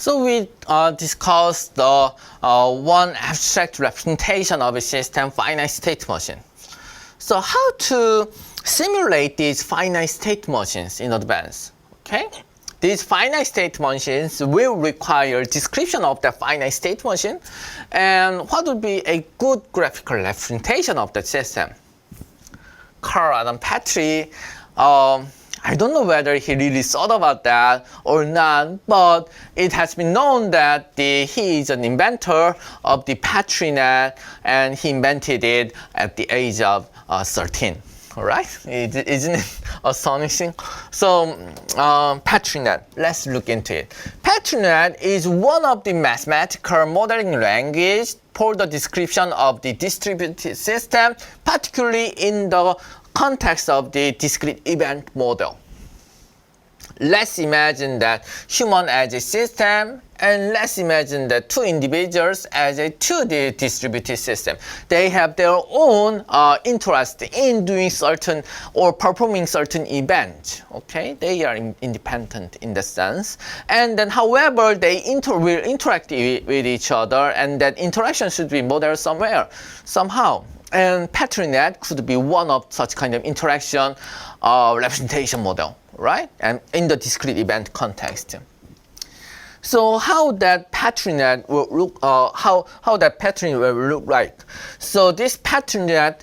So we discussed the one abstract representation of a system, finite state machine. So how to simulate these finite state machines in advance? Okay, these finite state machines will require description of the finite state machine and what would be a good graphical representation of the system. Carl Adam Petrie, I don't know whether he really thought about that or not, but it has been known that he is an inventor of the PetriNet, and he invented it at the age of 13. All right? Isn't it astonishing? So, PetriNet, let's look into it. PetriNet is one of the mathematical modeling language for the description of the distributed system, particularly in the context of the discrete event model. Let's imagine that human as a system, and let's imagine that two individuals as a 2D distributed system. They have their own interest in doing certain or performing certain events. Okay, they are independent in that sense. And then, however, they will interact with each other, and that interaction should be modeled somewhere, somehow. And PetriNet could be one of such kind of interaction representation model, right? And in the discrete event context. So how that PetriNet will look, how that PetriNet will look like? So this PetriNet,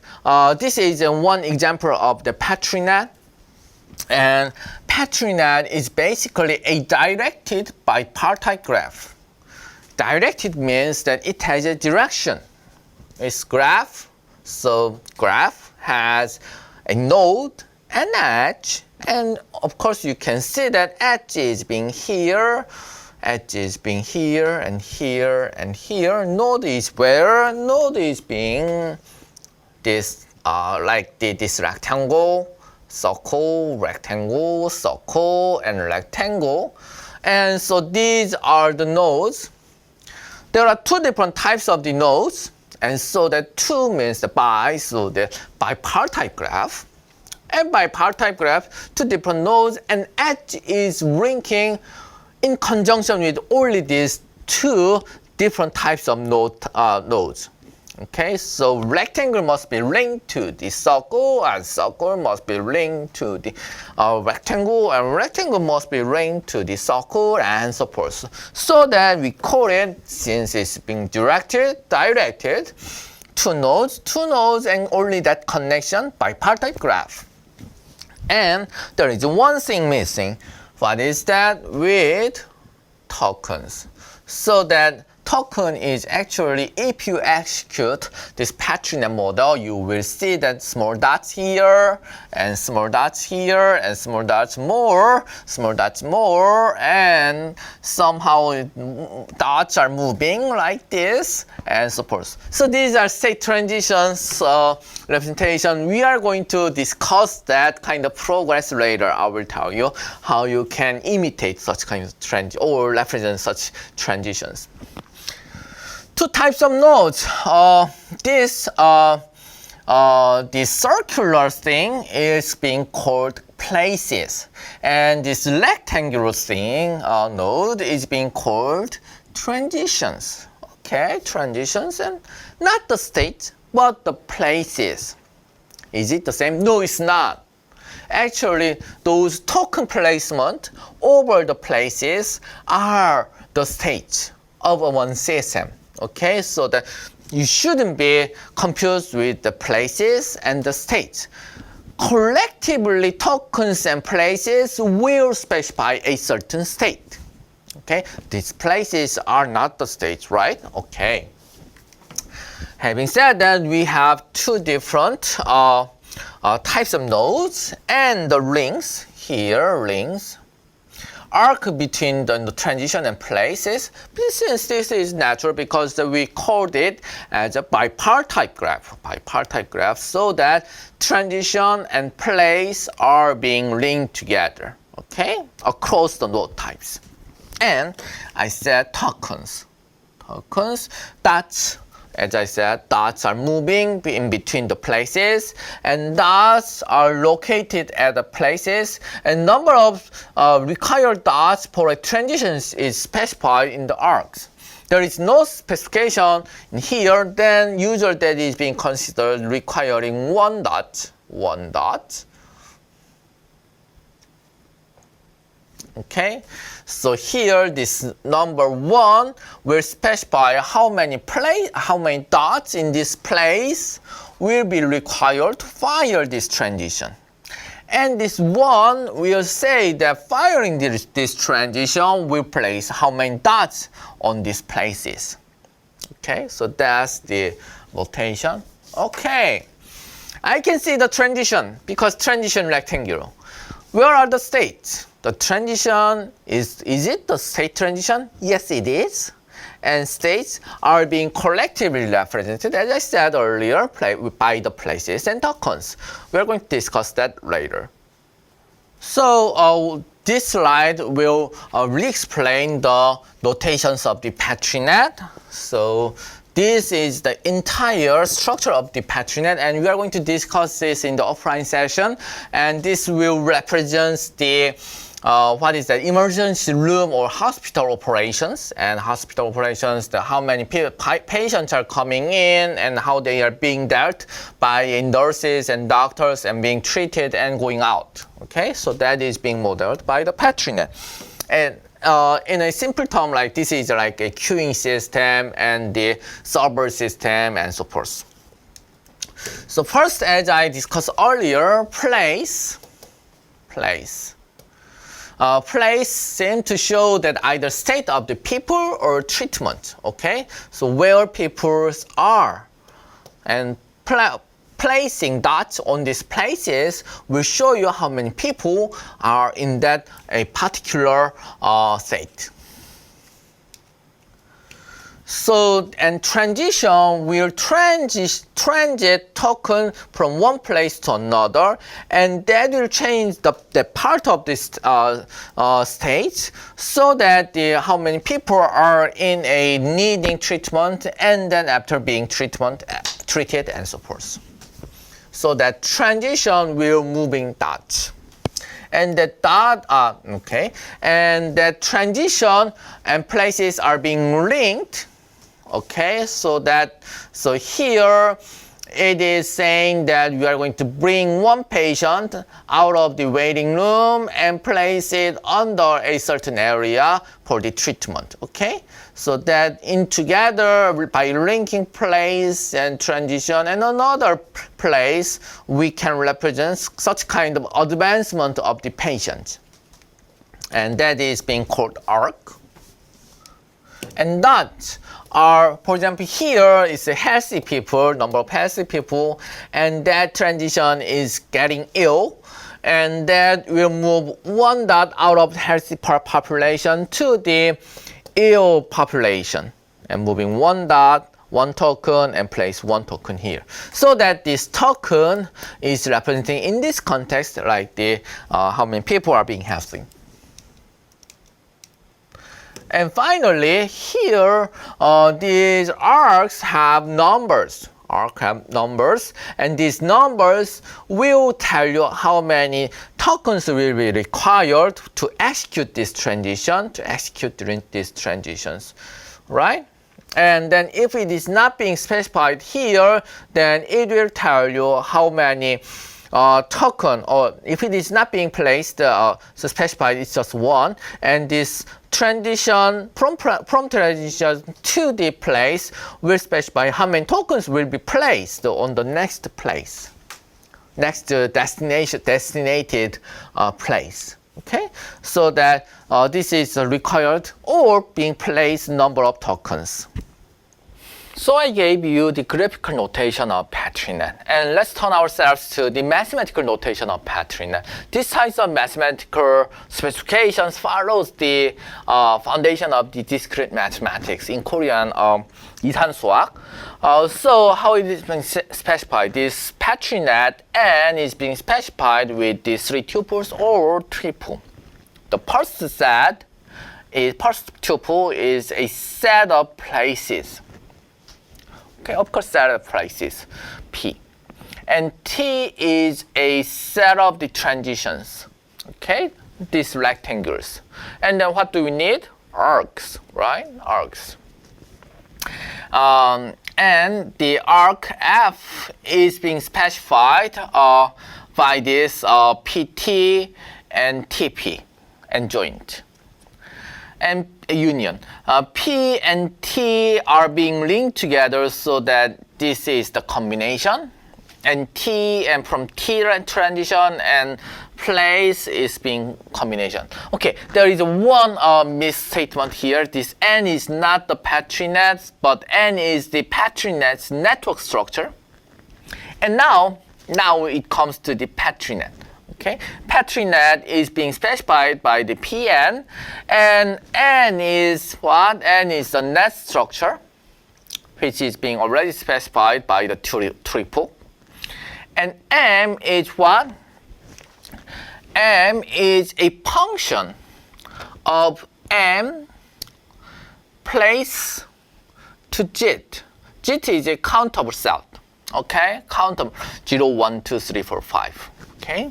this is one example of the PetriNet, and PetriNet is basically a directed bipartite graph. Directed means that it has a direction. It's graph. So graph has a node and edge, and of course you can see that edge is being here, edge is being here and here and here. Node is where? Node is being this like this rectangle, circle, rectangle, circle, and rectangle. And so these are the nodes. There are two different types of the nodes. And so that 2 means the bi, so the bipartite graph. And bipartite graph, two different nodes, and edge is linking in conjunction with only these two different types of nodes. Okay, so rectangle must be linked to the circle, and circle must be linked to the rectangle, and rectangle must be linked to the circle, and so forth. So that we call it, since it's being directed, two nodes, and only that connection, bipartite graph. And there is one thing missing. What is that? With tokens. So that token is actually, if you execute this PetriNet model, you will see that small dots here, and small dots here, and small dots more, and somehow dots are moving like this, and so forth. So these are state transitions representation. We are going to discuss that kind of progress later. I will tell you how you can imitate such kind of trend or represent such transitions. Two types of nodes. This circular thing is being called places, and this rectangular thing node is being called transitions. Okay, transitions, and not the state, but the places. Is it the same? No, it's not. Actually, those token placement over the places are the states of one system. Okay, so that you shouldn't be confused with the places and the states. Collectively, tokens and places will specify a certain state. Okay, these places are not the states, right? Okay. Having said that, we have two different types of nodes, and the links here, links, arc between the transition and places. Since this is natural, because we called it as a bipartite graph, so that transition and place are being linked together, okay, across the node types. And I said tokens, dots, as I said, dots are moving in between the places, and dots are located at the places, and number of required dots for a transition is specified in the arcs. There is no specification in here, then usually that is being considered requiring one dot. Okay, so here this number 1 will specify how many dots in this place will be required to fire this transition. And this 1 will say that firing this transition will place how many dots on these places. Okay, so that's the notation. Okay, I can see the transition because transition rectangular. Where are the states? The transition is it the state transition? Yes, it is. And states are being collectively represented, as I said earlier, by the places and tokens. We're going to discuss that later. So this slide will re-explain the notations of the Petri net. So this is the entire structure of the Petri net, and we are going to discuss this in the offline session. And this will represent the emergency room or hospital operations, and hospital operations, how many patients are coming in and how they are being dealt by nurses and doctors and being treated and going out. Okay, so that is being modeled by the Petri net. And in a simple term, like this is like a queuing system and the server system and so forth. So first, as I discussed earlier, place seem to show that either state of the people or treatment. Okay, so where people are, and placing dots on these places will show you how many people are in that a particular state. So, and transition will transit token from one place to another, and that will change the part of this state, so that how many people are in a needing treatment, and then after being treated and so forth. So that transition will moving dots. And that dot, and that transition and places are being linked. Okay, so here it is saying that we are going to bring one patient out of the waiting room and place it under a certain area for the treatment. Okay, so that in together by linking place and transition and another place, we can represent such kind of advancement of the patient, and that is being called arc. And dots are, for example, here is a healthy people, number of healthy people, and that transition is getting ill, and that will move one dot out of healthy population to the ill population, and moving one dot, one token, and place one token here, so that this token is representing in this context like the how many people are being healthy. And finally, here, these arcs have numbers. And these numbers will tell you how many tokens will be required to execute this transition, these transitions, right? And then if it is not being specified here, then it will tell you how many token, or if it is not being placed, so specified, it's just one, and this transition from transition to the place will specify how many tokens will be placed on the next place, next designated place. Okay, so that this is required or being placed number of tokens. So I gave you the graphical notation of Petri net, and let's turn ourselves to the mathematical notation of Petri net. This type of mathematical specifications follows the foundation of the discrete mathematics, in Korean 이산수학. So how it is being specified? This Petri net N is being specified with the 3 tuples or triple. The first tuple is a set of places. Okay, of course, set of places, P. And T is a set of the transitions, okay, these rectangles. And then what do we need? Arcs, right? Arcs. And the arc F is being specified by this PT and TP and joint. And union. P and T are being linked together so that this is the combination. And T and from T transition and place is being combination. Okay, there is one misstatement here. This N is not the Petri net, but N is the Petri net's network structure. And now it comes to the Petri net. Okay, Petri net is being specified by the Pn, and N is what? N is the net structure, which is being already specified by the triple. And M is what? M is a function of M place to JIT. JIT is a countable cell. Okay, countable 0, 1, 2, 3, 4, 5. Okay.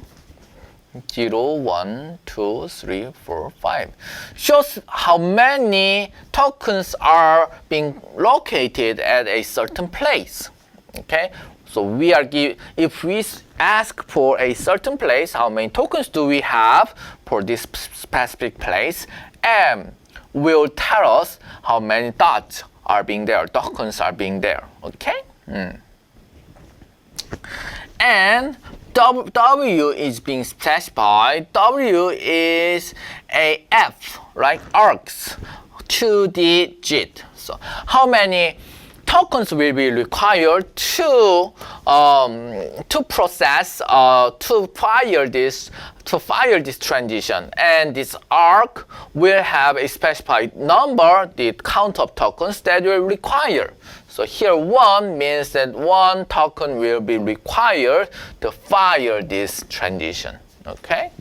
0, 1, 2, 3, 4, 5. Shows how many tokens are being located at a certain place. Okay, so we are if we ask for a certain place, how many tokens do we have for this specific place? M will tell us how many dots are being there, tokens are being there. Okay. And W is being specified. W is a F, right? Arcs to the JIT. So how many tokens will be required to process to fire this transition? And this arc will have a specified number, the count of tokens that will require. So here 1 means that 1 token will be required to fire this transition. Okay?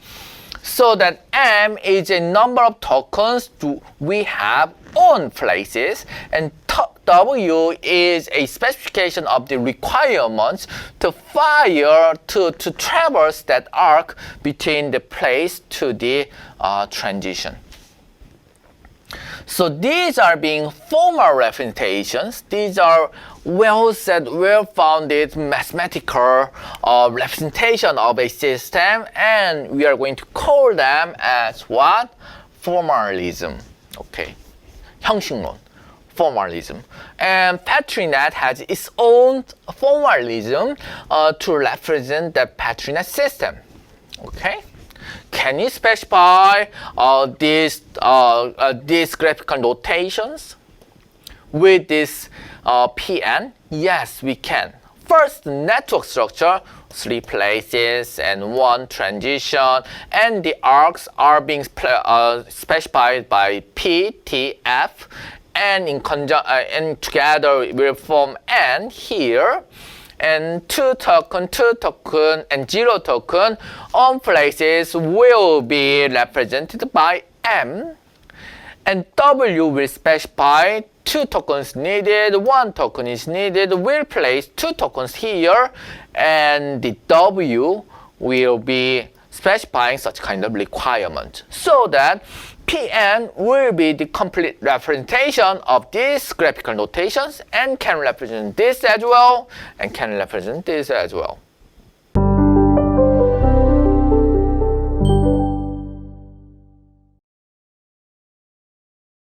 So that M is a number of tokens we have on places, and W is a specification of the requirements to fire, to traverse that arc between the place to the transition. So these are being formal representations. These are well-set, well-founded mathematical representation of a system, and we are going to call them as what? Formalism. Okay, 형식론, formalism. And Petri net has its own formalism to represent the Petri net system. Okay. Can you specify these graphical notations with this Pn? Yes, we can. First, network structure, 3 places and 1 transition, and the arcs are being specified by P, T, F, and and together will form N here. And 2 token, and 0 token on places will be represented by M. And W will specify 2 tokens needed, 1 token is needed. We'll place 2 tokens here, and the W will be specifying such kind of requirement, so that Pn will be the complete representation of these graphical notations and can represent this as well and can represent this as well.